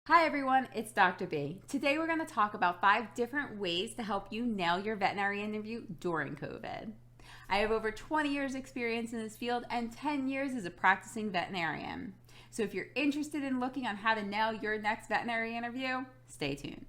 Hi everyone, it's Dr. B. Today we're going to talk about 5 different ways to help you nail your veterinary interview during COVID. I have over 20 years experience in this field and 10 years as a practicing veterinarian. So if you're interested in looking on how to nail your next veterinary interview, stay tuned.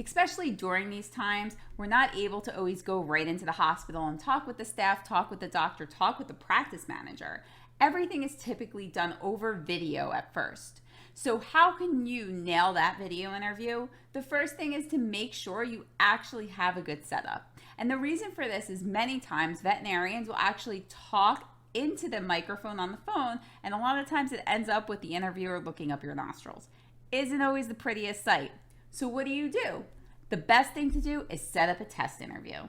Especially during these times, we're not able to always go right into the hospital and talk with the staff, talk with the doctor, talk with the practice manager. Everything is typically done over video at first. So how can you nail that video interview? The first thing is to make sure you actually have a good setup. And the reason for this is many times veterinarians will actually talk into the microphone on the phone, and a lot of times it ends up with the interviewer looking up your nostrils. Isn't always the prettiest sight. So what do? The best thing to do is set up a test interview.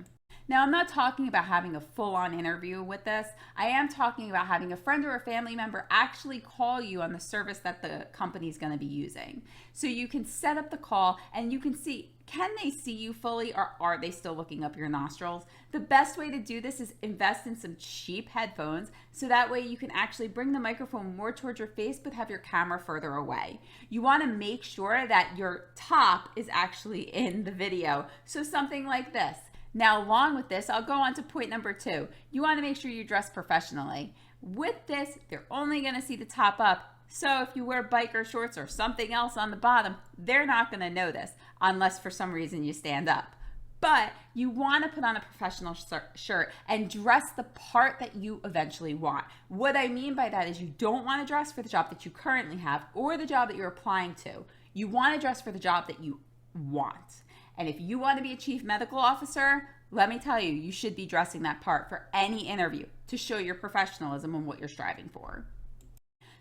Now, I'm not talking about having a full-on interview with this. I am talking about having a friend or a family member actually call you on the service that the company is going to be using. So you can set up the call and you can see, can they see you fully or are they still looking up your nostrils? The best way to do this is invest in some cheap headphones so that way you can actually bring the microphone more towards your face but have your camera further away. You want to make sure that your top is actually in the video. So something like this. Now, along with this, I'll go on to point number 2. You want to make sure you dress professionally. With this, they're only going to see the top up. So if you wear biker shorts or something else on the bottom, they're not going to know this unless for some reason you stand up. But you want to put on a professional shirt and dress the part that you eventually want. What I mean by that is you don't want to dress for the job that you currently have or the job that you're applying to. You want to dress for the job that you want. And if you want to be a chief medical officer, let me tell you, you should be dressing that part for any interview to show your professionalism and what you're striving for.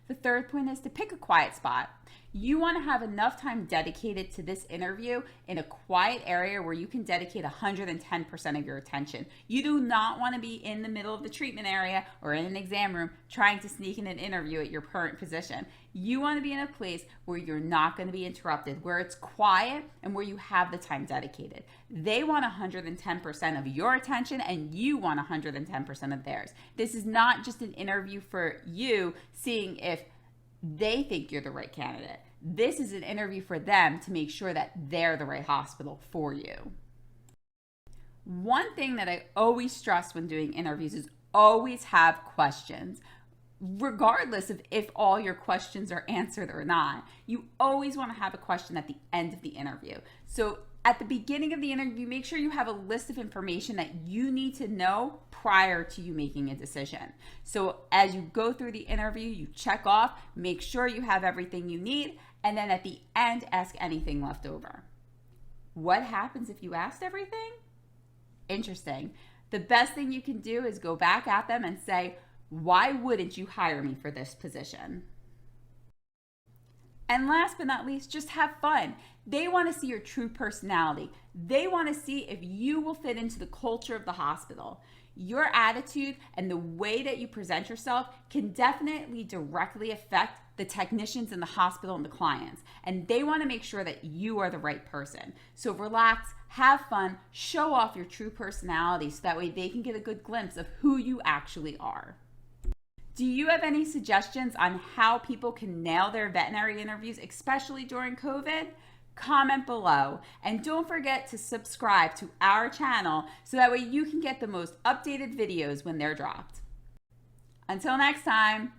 The third point is to pick a quiet spot. You want to have enough time dedicated to this interview in a quiet area where you can dedicate 110% of your attention. You do not want to be in the middle of the treatment area or in an exam room trying to sneak in an interview at your current position. You want to be in a place where you're not going to be interrupted, where it's quiet and where you have the time dedicated. They want 110% of your attention and you want 110% of theirs. This is not just an interview for you seeing if they think you're the right candidate. This is an interview for them to make sure that they're the right hospital for you. One thing that I always stress when doing interviews is always have questions. Regardless of if all your questions are answered or not, you always want to have a question at the end of the interview. So at the beginning of the interview, make sure you have a list of information that you need to know prior to you making a decision. So as you go through the interview, you check off, make sure you have everything you need, and then at the end, ask anything left over. What happens if you asked everything? Interesting. The best thing you can do is go back at them and say, why wouldn't you hire me for this position? And last but not least, just have fun. They want to see your true personality. They want to see if you will fit into the culture of the hospital. Your attitude and the way that you present yourself can definitely directly affect the technicians in the hospital and the clients. And they want to make sure that you are the right person. So relax, have fun, show off your true personality so that way they can get a good glimpse of who you actually are. Do you have any suggestions on how people can nail their veterinary interviews, especially during COVID? Comment below. And don't forget to subscribe to our channel so that way you can get the most updated videos when they're dropped. Until next time.